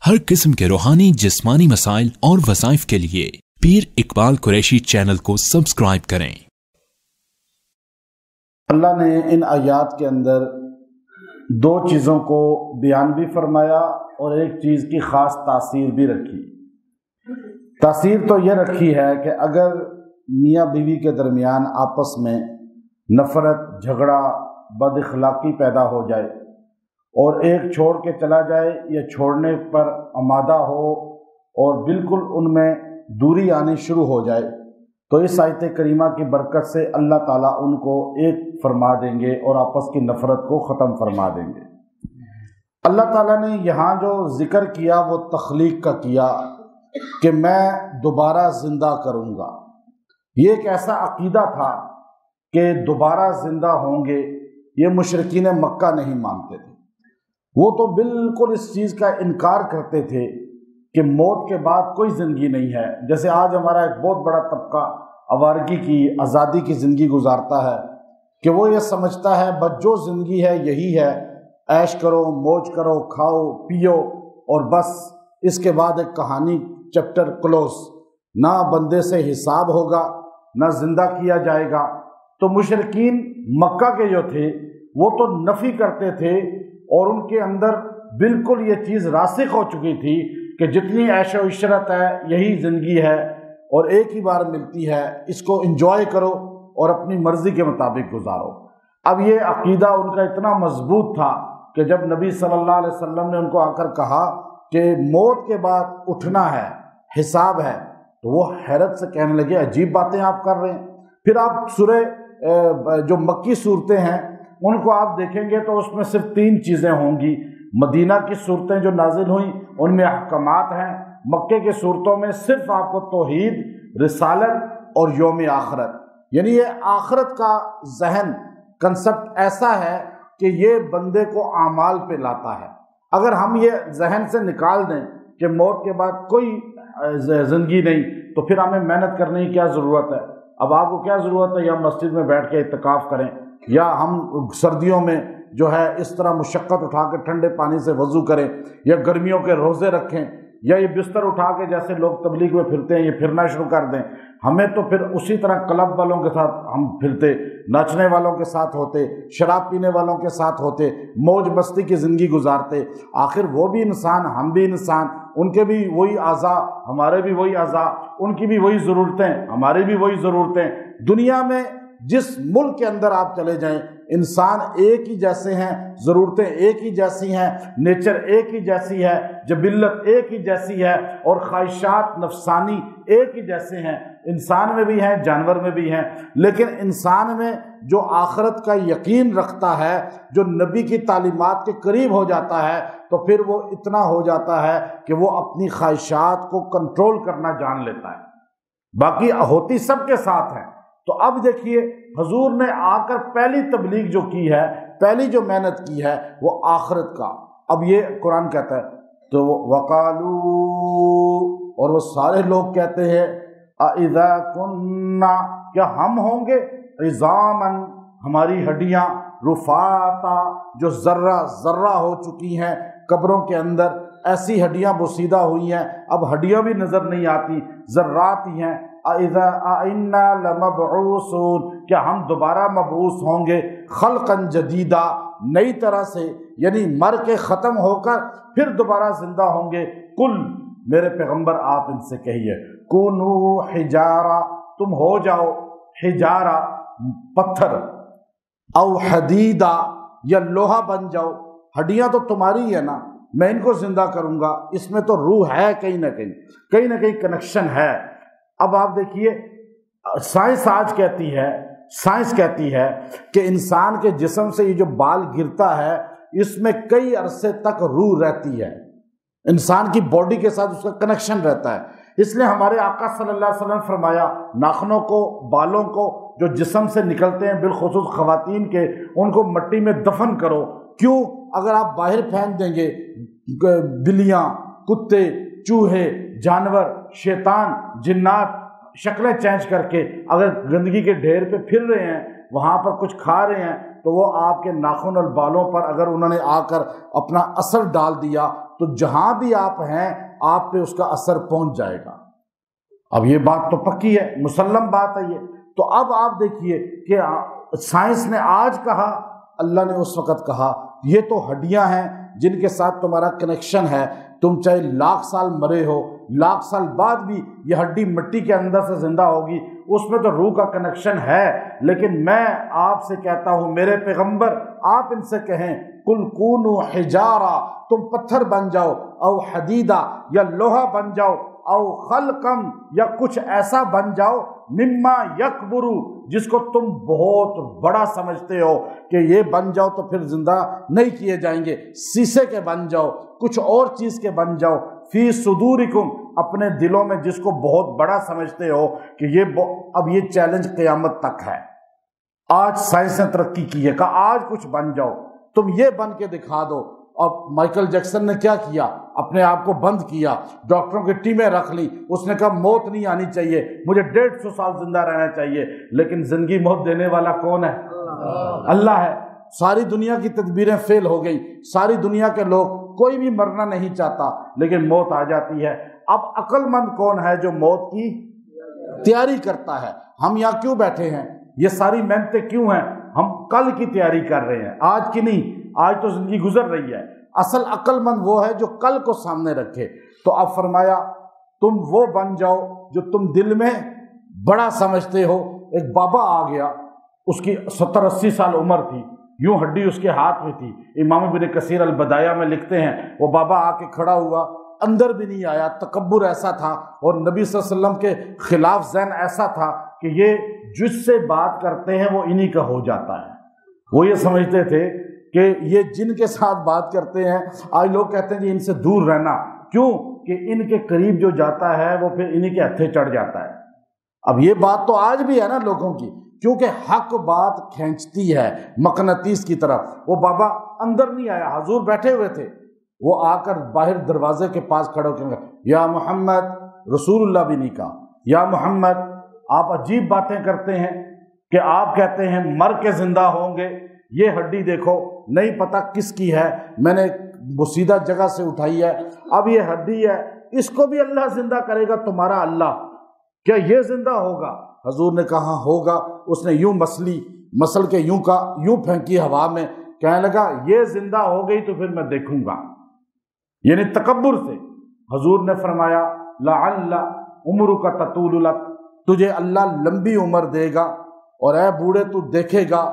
ہر قسم کے روحانی جسمانی مسائل اور وظائف کے لیے پیر اقبال قریشی چینل کو سبسکرائب کریں۔ اللہ نے ان آیات کے اندر دو چیزوں کو بیان بھی فرمایا اور ایک چیز کی خاص تاثیر بھی رکھی۔ تاثیر تو یہ رکھی ہے کہ اگر میاں بیوی کے درمیان آپس میں نفرت، جھگڑا، بد اخلاقی پیدا ہو جائے اور ایک چھوڑ کے چلا جائے یا چھوڑنے پر آمادہ ہو اور بالکل ان میں دوری آنی شروع ہو جائے، تو اس آیت کریمہ کی برکت سے اللہ تعالیٰ ان کو ایک فرما دیں گے اور آپس کی نفرت کو ختم فرما دیں گے۔ اللہ تعالیٰ نے یہاں جو ذکر کیا وہ تخلیق کا کیا کہ میں دوبارہ زندہ کروں گا۔ یہ ایک ایسا عقیدہ تھا کہ دوبارہ زندہ ہوں گے، یہ مشرکین مکہ نہیں مانتے تھے۔ وہ تو بالکل اس چیز کا انکار کرتے تھے کہ موت کے بعد کوئی زندگی نہیں ہے۔ جیسے آج ہمارا ایک بہت بڑا طبقہ آوارگی کی، آزادی کی زندگی گزارتا ہے کہ وہ یہ سمجھتا ہے بس جو زندگی ہے یہی ہے، عیش کرو، موج کرو، کھاؤ پیو اور بس اس کے بعد ایک کہانی، چیپٹر کلوز، نہ بندے سے حساب ہوگا نہ زندہ کیا جائے گا۔ تو مشرکین مکہ کے جو تھے وہ تو نفی کرتے تھے اور ان کے اندر بالکل یہ چیز راسخ ہو چکی تھی کہ جتنی عیش و عشرت ہے یہی زندگی ہے اور ایک ہی بار ملتی ہے، اس کو انجوائے کرو اور اپنی مرضی کے مطابق گزارو۔ اب یہ عقیدہ ان کا اتنا مضبوط تھا کہ جب نبی صلی اللہ علیہ وسلم نے ان کو آ کر کہا کہ موت کے بعد اٹھنا ہے، حساب ہے، تو وہ حیرت سے کہنے لگے عجیب باتیں آپ کر رہے ہیں۔ پھر آپ سورہ جو مکی صورتیں ہیں ان کو آپ دیکھیں گے تو اس میں صرف 3 چیزیں ہوں گی۔ مدینہ کی صورتیں جو نازل ہوئیں ان میں احکامات ہیں، مکے کے صورتوں میں صرف آپ کو توحید، رسالت اور یوم آخرت، یعنی یہ آخرت کا ذہن کنسپٹ ایسا ہے کہ یہ بندے کو اعمال پہ لاتا ہے۔ اگر ہم یہ ذہن سے نکال دیں کہ موت کے بعد کوئی زندگی نہیں تو پھر ہمیں محنت کرنے کی کیا ضرورت ہے؟ اب آپ کو کیا ضرورت ہے یا مسجد میں بیٹھ کے اعتکاف کریں یا ہم سردیوں میں جو ہے اس طرح مشقت اٹھا کے ٹھنڈے پانی سے وضو کریں یا گرمیوں کے روزے رکھیں یا یہ بستر اٹھا کے جیسے لوگ تبلیغ میں پھرتے ہیں یہ پھرنا شروع کر دیں؟ ہمیں تو پھر اسی طرح کلب والوں کے ساتھ ہم پھرتے، ناچنے والوں کے ساتھ ہوتے، شراب پینے والوں کے ساتھ ہوتے، موج مستی کی زندگی گزارتے۔ آخر وہ بھی انسان، ہم بھی انسان، ان کے بھی وہی اعضاء، ہمارے بھی وہی اعضاء، ان کی بھی وہی ضرورتیں، ہماری بھی وہی ضرورتیں۔ دنیا میں جس ملک کے اندر آپ چلے جائیں انسان ایک ہی جیسے ہیں، ضرورتیں ایک ہی جیسی ہیں، نیچر ایک ہی جیسی ہے، جبلت ایک ہی جیسی ہے اور خواہشات نفسانی ایک ہی جیسے ہیں۔ انسان میں بھی ہیں، جانور میں بھی ہیں، لیکن انسان میں جو آخرت کا یقین رکھتا ہے، جو نبی کی تعلیمات کے قریب ہو جاتا ہے، تو پھر وہ اتنا ہو جاتا ہے کہ وہ اپنی خواہشات کو کنٹرول کرنا جان لیتا ہے۔ باقی ہوتی سب کے ساتھ ہیں۔ تو اب دیکھیے حضور نے آ کر پہلی تبلیغ جو کی ہے، پہلی جو محنت کی ہے وہ آخرت کا۔ اب یہ قرآن کہتا ہے تو وَقَالُوا، اور وہ سارے لوگ کہتے ہیں اِذَا كُنَّا، کیا ہم ہوں گے عِظَامًا، ہماری ہڈیاں، رُفَاتًا، جو ذرہ ذرہ ہو چکی ہیں قبروں کے اندر، ایسی ہڈیاں بوسیدہ ہوئی ہیں، اب ہڈیاں بھی نظر نہیں آتی، ذرات ہی ہیں۔ أَإِنَّا لَمَبْعُوثُونَ، کیا ہم دوبارہ مبعوث ہوں گے خلقاً جدیدہ، نئی طرح سے، یعنی مر کے ختم ہو کر پھر دوبارہ زندہ ہوں گے؟ کل، میرے پیغمبر آپ ان سے کہیے، کونوا حجارہ، تم ہو جاؤ حجارہ، پتھر، او حدیدہ، یا لوہا بن جاؤ۔ ہڈیاں تو تمہاری ہے نا، میں ان کو زندہ کروں گا، اس میں تو روح ہے، کہیں نہ کہیں کنیکشن ہے۔ اب آپ دیکھیے سائنس آج کہتی ہے، سائنس کہتی ہے کہ انسان کے جسم سے یہ جو بال گرتا ہے اس میں کئی عرصے تک روح رہتی ہے، انسان کی باڈی کے ساتھ اس کا کنیکشن رہتا ہے۔ اس لیے ہمارے آقا صلی اللہ علیہ وسلم فرمایا ناخنوں کو، بالوں کو جو جسم سے نکلتے ہیں بالخصوص خواتین کے، ان کو مٹی میں دفن کرو۔ کیوں؟ اگر آپ باہر پھینک دیں گے، بلیاں، کتے، چوہے، جانور، شیطان، جنات شکلیں چینج کر کے اگر گندگی کے ڈھیر پہ پھر رہے ہیں، وہاں پر کچھ کھا رہے ہیں، تو وہ آپ کے ناخن اور بالوں پر اگر انہوں نے آ کر اپنا اثر ڈال دیا تو جہاں بھی آپ ہیں آپ پہ اس کا اثر پہنچ جائے گا۔ اب یہ بات تو پکی ہے، مسلم بات ہے یہ۔ تو اب آپ دیکھیے کہ سائنس نے آج کہا، اللہ نے اس وقت کہا یہ تو ہڈیاں ہیں جن کے ساتھ تمہارا کنیکشن ہے، تم چاہے لاکھ سال مرے ہو، لاکھ سال بعد بھی یہ ہڈی مٹی کے اندر سے زندہ ہوگی، اس میں تو روح کا کنیکشن ہے۔ لیکن میں آپ سے کہتا ہوں میرے پیغمبر، آپ ان سے کہیں قل کونوا حجارہ، تم پتھر بن جاؤ، او حدیدہ یا لوہا بن جاؤ، او خلقم یا کچھ ایسا بن جاؤ، مما یکبرو جس کو تم بہت بڑا سمجھتے ہو کہ یہ بن جاؤ تو پھر زندہ نہیں کیے جائیں گے، شیشے کے بن جاؤ، کچھ اور چیز کے بن جاؤ، فی صدورکم اپنے دلوں میں جس کو بہت بڑا سمجھتے ہو کہ یہ اب یہ چیلنج قیامت تک ہے۔ آج سائنس نے ترقی کی ہے، کہا آج کچھ بن جاؤ، تم یہ بن کے دکھا دو۔ اب مائیکل جیکسن نے کیا کیا؟ اپنے آپ کو بند کیا، ڈاکٹروں کی ٹیمیں رکھ لی، اس نے کہا موت نہیں آنی چاہیے، مجھے 150 سال زندہ رہنا چاہیے۔ لیکن زندگی موت دینے والا کون ہے؟ اللہ ہے۔ ساری دنیا کی تدبیریں فیل ہو گئی، ساری دنیا کے لوگ، کوئی بھی مرنا نہیں چاہتا، لیکن موت آ جاتی ہے۔ اب عقل مند کون ہے جو موت کی تیاری کرتا ہے؟ ہم یہاں کیوں بیٹھے ہیں؟ یہ ساری محنتیں کیوں ہیں؟ ہم کل کی تیاری کر رہے ہیں، آج کی نہیں۔ آج تو زندگی گزر رہی ہے۔ اصل عقل مند وہ ہے جو کل کو سامنے رکھے۔ تو اب فرمایا تم وہ بن جاؤ جو تم دل میں بڑا سمجھتے ہو۔ ایک بابا آ گیا، اس کی 70-80 سال عمر تھی، یوں ہڈی اس کے ہاتھ میں تھی۔ امام ابن کثیر البدایہ میں لکھتے ہیں وہ بابا آ کے کھڑا ہوا، اندر بھی نہیں آیا، تکبر ایسا تھا اور نبی صلی اللہ علیہ وسلم کے خلاف ذہن ایسا تھا کہ یہ جس سے بات کرتے ہیں وہ انہی کا ہو جاتا ہے۔ وہ یہ سمجھتے تھے کہ یہ جن کے ساتھ بات کرتے ہیں، آج لوگ کہتے ہیں کہ ان سے دور رہنا، کیوں کہ ان کے قریب جو جاتا ہے وہ پھر انہی کے ہتھے چڑھ جاتا ہے۔ اب یہ بات تو آج بھی ہے نا لوگوں کی، کیونکہ حق بات کھینچتی ہے مقناطیس کی طرف۔ وہ بابا اندر نہیں آیا، حضور بیٹھے ہوئے تھے، وہ آ کر باہر دروازے کے پاس کھڑے ہو کے یا محمد، رسول اللہ بھی نہیں کہا، یا محمد آپ عجیب باتیں کرتے ہیں کہ آپ کہتے ہیں مر کے زندہ ہوں گے، یہ ہڈی دیکھو نہیں پتہ کس کی ہے، میں نے بوسیدہ جگہ سے اٹھائی ہے، اب یہ ہڈی ہے، اس کو بھی اللہ زندہ کرے گا تمہارا اللہ، کیا یہ زندہ ہوگا؟ حضور نے کہا ہوگا۔ اس نے یوں مسل کے یوں پھینکی ہوا میں، کہنے لگا یہ زندہ ہو گئی تو پھر میں دیکھوں گا، یعنی تکبر سے۔ حضور نے فرمایا لعل عمرک تطول لک، تجھے اللہ لمبی عمر دے گا، اور اے بوڑھے تو دیکھے گا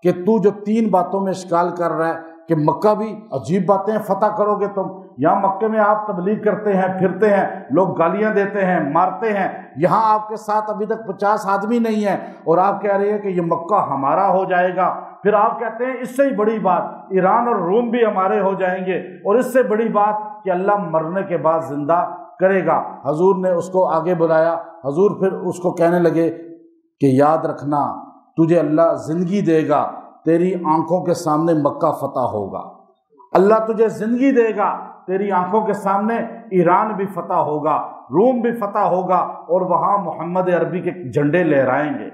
کہ تو جو 3 باتوں میں اشکال کر رہا ہے کہ مکہ بھی عجیب باتیں فتح کرو گے تم، یہاں مکے میں آپ تبلیغ کرتے ہیں، پھرتے ہیں، لوگ گالیاں دیتے ہیں، مارتے ہیں، یہاں آپ کے ساتھ ابھی تک 50 آدمی نہیں ہیں، اور آپ کہہ رہے ہیں کہ یہ مکہ ہمارا ہو جائے گا۔ پھر آپ کہتے ہیں اس سے ہی بڑی بات ایران اور روم بھی ہمارے ہو جائیں گے، اور اس سے بڑی بات کہ اللہ مرنے کے بعد زندہ کرے گا۔ حضور نے اس کو آگے بلایا، حضور پھر اس کو کہنے لگے کہ یاد رکھنا تجھے اللہ زندگی دے گا، تیری آنکھوں کے سامنے مکہ فتح ہوگا، اللہ تجھے زندگی دے گا، تیری آنکھوں کے سامنے ایران بھی فتح ہوگا، روم بھی فتح ہوگا، اور وہاں محمد عربی کے جھنڈے لہرائیں گے۔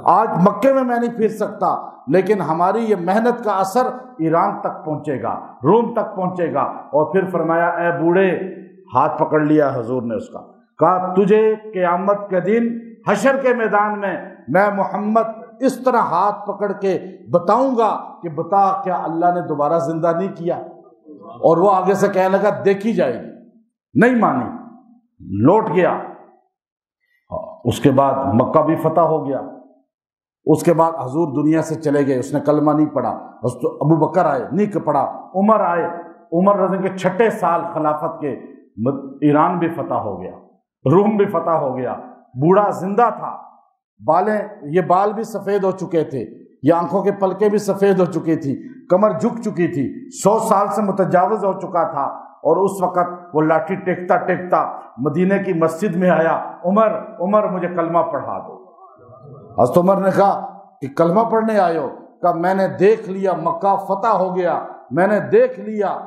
آج مکے میں نہیں پھر سکتا، لیکن ہماری یہ محنت کا اثر ایران تک پہنچے گا، روم تک پہنچے گا۔ اور پھر فرمایا اے بوڑھے، ہاتھ پکڑ لیا حضور نے اس کا، کہا تجھے قیامت کے دن حشر کے میدان میں محمد اس طرح ہاتھ پکڑ کے بتاؤں گا کہ بتا کیا اللہ نے دوبارہ زندہ نہیں کیا؟ اور وہ آگے سے کہنے لگا دیکھی جائے گی، نہیں مانی، لوٹ گیا۔ اس کے بعد مکہ بھی فتح ہو گیا۔ اس کے بعد حضور دنیا سے چلے گئے، اس نے کلمہ نہیں پڑھا۔ ابو بکر آئے، نہیں پڑھا۔ عمر آئے، عمر رضی کے 6 سال خلافت کے، ایران بھی فتح ہو گیا، روم بھی فتح ہو گیا۔ بوڑھا زندہ تھا، یہ بال بھی سفید ہو چکے تھے، یہ آنکھوں کے پلکیں بھی سفید ہو چکی تھی، کمر جھک چکی تھی، 100 سال سے متجاوز ہو چکا تھا۔ اور اس وقت وہ لاٹھی ٹیکتا ٹیکتا مدینے کی مسجد میں آیا، عمر مجھے کلمہ پڑھا دو۔ حضرت عمر نے کہا کہ کلمہ پڑھنے آئے ہو؟ کہا میں نے دیکھ لیا مکہ فتح ہو گیا، میں نے دیکھ لیا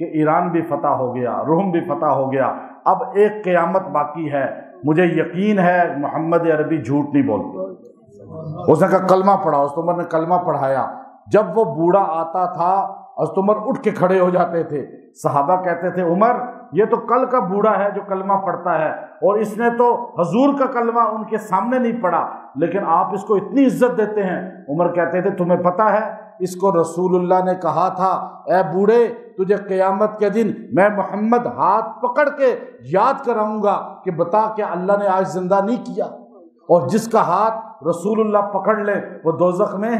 کہ ایران بھی فتح ہو گیا، روم بھی فتح ہو گیا، اب ایک قیامت باقی ہے، مجھے یقین ہے محمد عربی جھوٹ نہیں بولتے۔ اس نے کہا کلمہ پڑھا، حضرت عمر نے کلمہ پڑھایا۔ جب وہ بوڑھا آتا تھا حضرت عمر اٹھ کے کھڑے ہو جاتے تھے، صحابہ کہتے تھے عمر یہ تو کل کا بوڑھا ہے جو کلمہ پڑھتا ہے، اور اس نے تو حضور کا کلمہ ان کے سامنے نہیں پڑھا، لیکن آپ اس کو اتنی عزت دیتے ہیں۔ عمر کہتے تھے تمہیں پتہ ہے اس کو رسول اللہ نے کہا تھا اے بوڑھے تجھے قیامت کے دن میں محمد ہاتھ پکڑ کے یاد کراؤں گا کہ بتا کہ اللہ نے آج زندہ نہیں کیا، اور جس کا ہاتھ رسول اللہ پکڑ لے وہ دوزخ میں،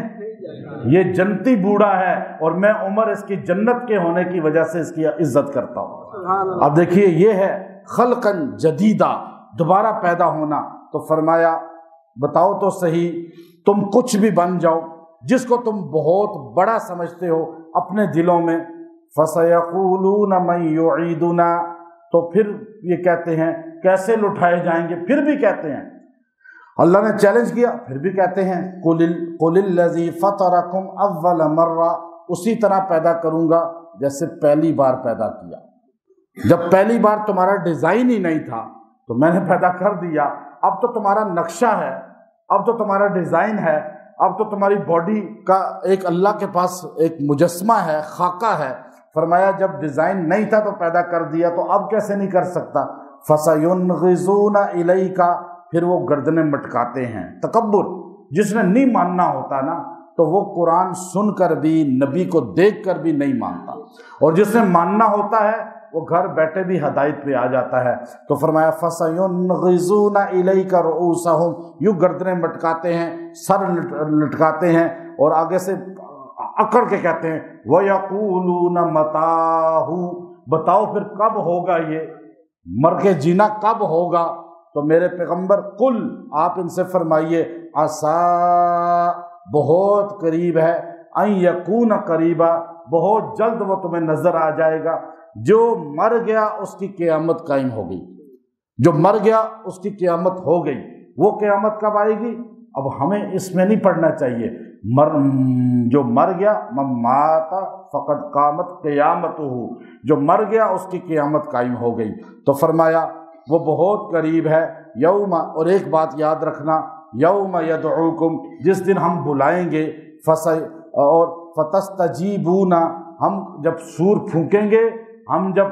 یہ جنتی بوڑھا ہے، اور میں عمر اس کی جنت کے ہونے کی وجہ سے اس کی عزت کرتا ہوں۔ اب دیکھیے یہ ہے خلقاً جدیدہ، دوبارہ پیدا ہونا۔ تو فرمایا بتاؤ تو صحیح تم کچھ بھی بن جاؤ جس کو تم بہت بڑا سمجھتے ہو اپنے دلوں میں، فَسَيَقُولُونَ مَن يُعِيدُنَا، تو پھر یہ کہتے ہیں کیسے لٹھائے جائیں گے، پھر بھی کہتے ہیں، اللہ نے چیلنج کیا پھر بھی کہتے ہیں قُلِ الَّذِي فَطَرَكُمْ أَوَّلَ مَرَّةٍ، اسی طرح پیدا کروں گا جیسے پہلی بار پیدا کیا۔ جب پہلی بار تمہارا ڈیزائن ہی نہیں تھا تو میں نے پیدا کر دیا، اب تو تمہارا نقشہ ہے، اب تو تمہارا ڈیزائن ہے، اب تو تمہاری باڈی کا ایک اللہ کے پاس ایک مجسمہ ہے، خاکہ ہے۔ فرمایا جب ڈیزائن نہیں تھا تو پیدا کر دیا، تو اب کیسے نہیں کر سکتا؟ فَسَيُنْغِضُونَ إِلَيْكَ، پھر وہ گردنیں مٹکاتے ہیں۔ تکبر، جس نے نہیں ماننا ہوتا نا تو وہ قرآن سن کر بھی نبی کو دیکھ کر بھی نہیں مانتا، اور جس نے ماننا ہوتا ہے وہ گھر بیٹھے بھی ہدایت پہ آ جاتا ہے۔ تو فرمایا فَسَيُنْغِضُونَ إِلَيْكَ رُؤُوسَهُمْ، یوں گردنیں مٹکاتے ہیں، سر لٹکاتے ہیں، اور آگے سے اکڑ کے کہتے ہیں وَيَقُولُونَ مَتَاهُ، بتاؤ پھر کب ہوگا، یہ مر کے جینا کب ہوگا؟ تو میرے پیغمبر قل، آپ ان سے فرمائیے عَسَىٰ، بہت قریب ہے، ان یکون قریبا، بہت جلد وہ تمہیں نظر آ جائے گا۔ جو مر گیا اس کی قیامت قائم ہو گئی، جو مر گیا اس کی قیامت ہو گئی۔ وہ قیامت کب آئے گی؟ اب ہمیں اس میں نہیں پڑھنا چاہیے، جو مر گیا من مات فقد قامت قیامتہ، جو مر گیا اس کی قیامت قائم ہو گئی۔ تو فرمایا وہ بہت قریب ہے، یوم، اور ایک بات یاد رکھنا، یوم یدعوکم، جس دن ہم بلائیں گے، اور فتستجیبون، ہم جب سور پھونکیں گے، ہم جب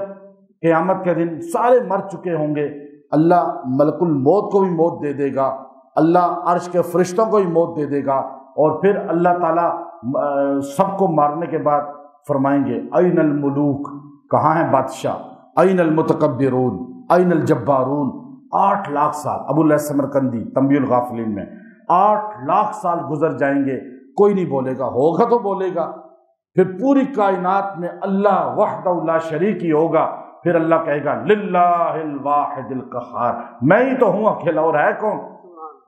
قیامت کے دن سارے مر چکے ہوں گے، اللہ ملک الموت کو بھی موت دے دے گا، اللہ عرش کے فرشتوں کو بھی موت دے دے گا، اور پھر اللہ تعالیٰ سب کو مارنے کے بعد فرمائیں گے این الملوک، کہاں ہیں بادشاہ، این المتکبرون، این الجبارون۔ 8 لاکھ سال، ابو اللہ سمرقندی تنبیہ الغافلین میں 8 لاکھ سال گزر جائیں گے، کوئی نہیں بولے گا، ہوگا تو بولے گا۔ پھر پوری کائنات میں اللہ وحدہ لا شریک ہی ہوگا، پھر اللہ کہے گا للہ الواحد القہار، میں ہی تو ہوں اکیلا، اور ہے کون؟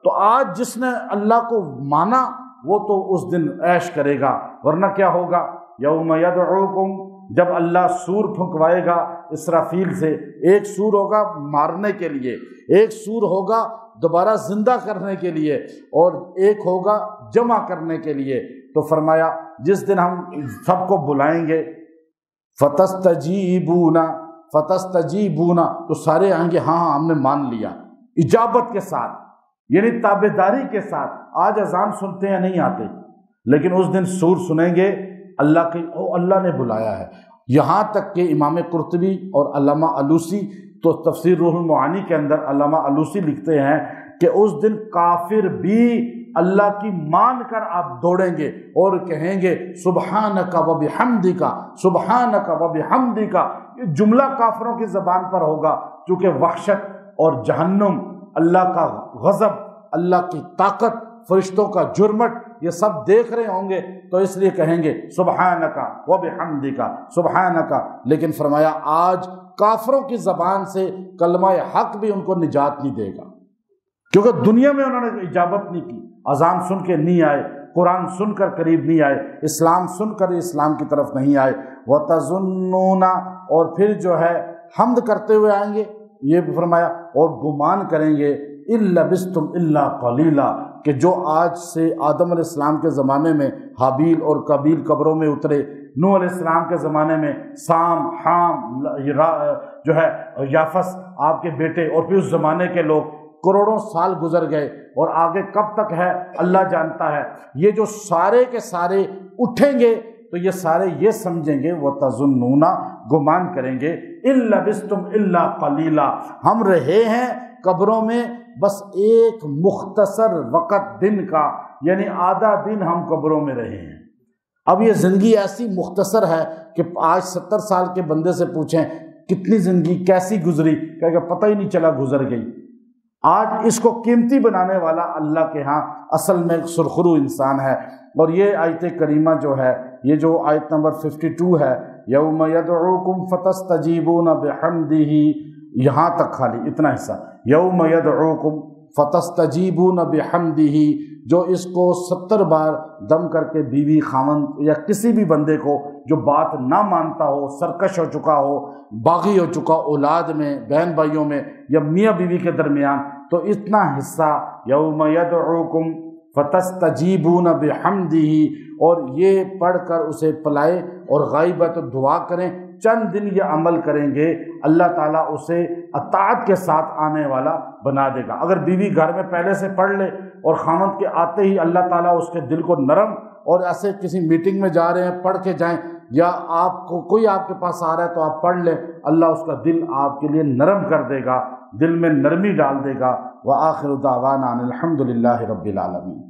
تو آج جس نے اللہ کو مانا وہ تو اس دن عیش کرے گا، ورنہ کیا ہوگا؟ یوم یدعوکم، جب اللہ سور پھنکوائے گا اسرافیل سے، ایک سور ہوگا مارنے کے لیے، ایک سور ہوگا دوبارہ زندہ کرنے کے لیے، اور ایک ہوگا جمع کرنے کے لیے۔ تو فرمایا جس دن ہم سب کو بلائیں گے، فتستجیبون، تو سارے آئیں گے ہاں ہم نے مان لیا، اجابت کے ساتھ، یعنی تابعداری کے ساتھ۔ آج اذان سنتے ہیں نہیں آتے، لیکن اس دن سور سنیں گے اللہ کی، اللہ نے بلایا ہے۔ یہاں تک کہ امام قرطبی اور علامہ علوسی، تو تفسیر روح المعانی کے اندر علامہ علوسی لکھتے ہیں کہ اس دن کافر بھی اللہ کی مان کر آپ دوڑیں گے اور کہیں گے سبحانک و بحمدک، سبحانک و بحمدک۔ یہ جملہ کافروں کی زبان پر ہوگا، چونکہ وحشت اور جہنم، اللہ کا غضب، اللہ کی طاقت، فرشتوں کا جرمٹ، یہ سب دیکھ رہے ہوں گے، تو اس لیے کہیں گے سبحانک و بحمدک، سبحانک۔ لیکن فرمایا آج کافروں کی زبان سے کلمہ حق بھی ان کو نجات نہیں دے گا، کیونکہ دنیا میں انہوں نے اجابت نہیں کی، اذان سن کے نہیں آئے، قرآن سن کر قریب نہیں آئے، اسلام سن کر اسلام کی طرف نہیں آئے۔ وَتَظُنُّونَ، اور پھر جو ہے حمد کرتے ہوئے آئیں گے، یہ بھی فرمایا، اور گمان کریں گے إِن لَبِثْتُمْ إِلَّا قَلِيلًا، کہ جو آج سے آدم علیہ السلام کے زمانے میں حابیل اور قابیل قبروں میں اترے، نوح علیہ السلام کے زمانے میں سام، حام، جو ہے یافس آپ کے بیٹے، اور پھر اس زمانے کے لوگ، کروڑوں سال گزر گئے، اور آگے کب تک ہے اللہ جانتا ہے۔ یہ جو سارے کے سارے اٹھیں گے تو یہ سارے یہ سمجھیں گے وَتَظُنُّونَ گمان کریں گے إِن لَبِثْتُمْ إِلَّا قَلِيلًا ہم رہے ہیں قبروں میں بس ایک مختصر وقت دن کا، یعنی آدھا دن ہم قبروں میں رہے ہیں۔ اب یہ زندگی ایسی مختصر ہے کہ آج 70 سال کے بندے سے پوچھیں کتنی زندگی کیسی گزری، کہے کہ پتہ ہی نہیں چلا گزر گئی۔ آج اس کو قیمتی بنانے والا اللہ کے ہاں اصل میں سرخرو انسان ہے۔ اور یہ آیت کریمہ جو ہے، یہ جو آیت نمبر 52 ہے، یوم یدعوکم فتستجیبون بحمدہ، یہاں تک خالی اتنا حصہ، یوم یدعوکم فتستجیبون بحمدہ، جو اس کو 70 بار دم کر کے بیوی خاوند یا کسی بھی بندے کو جو بات نہ مانتا ہو، سرکش ہو چکا ہو، باغی ہو چکا اولاد میں، بہن بھائیوں میں یا میاں بیوی کے درمیان، تو اتنا حصہ یوم یدعوکم فتستجیبون بحمدہ، اور یہ پڑھ کر اسے پلائے اور غائب ہے تو دعا کریں، چند دن یہ عمل کریں گے اللہ تعالیٰ اسے اطاعت کے ساتھ آنے والا بنا دے گا۔ اگر بیوی گھر میں پہلے سے پڑھ لے اور خامند کے آتے ہی اللہ تعالیٰ اس کے دل کو نرم، اور ایسے کسی میٹنگ میں جا رہے ہیں پڑھ کے جائیں، یا آپ کو کوئی آپ کے پاس آ رہا ہے تو آپ پڑھ لیں، اللہ اس کا دل آپ کے لیے نرم کر دے گا، دل میں نرمی ڈال دے گا۔ وآخر دعوانا ان الحمد للہ رب العالمین۔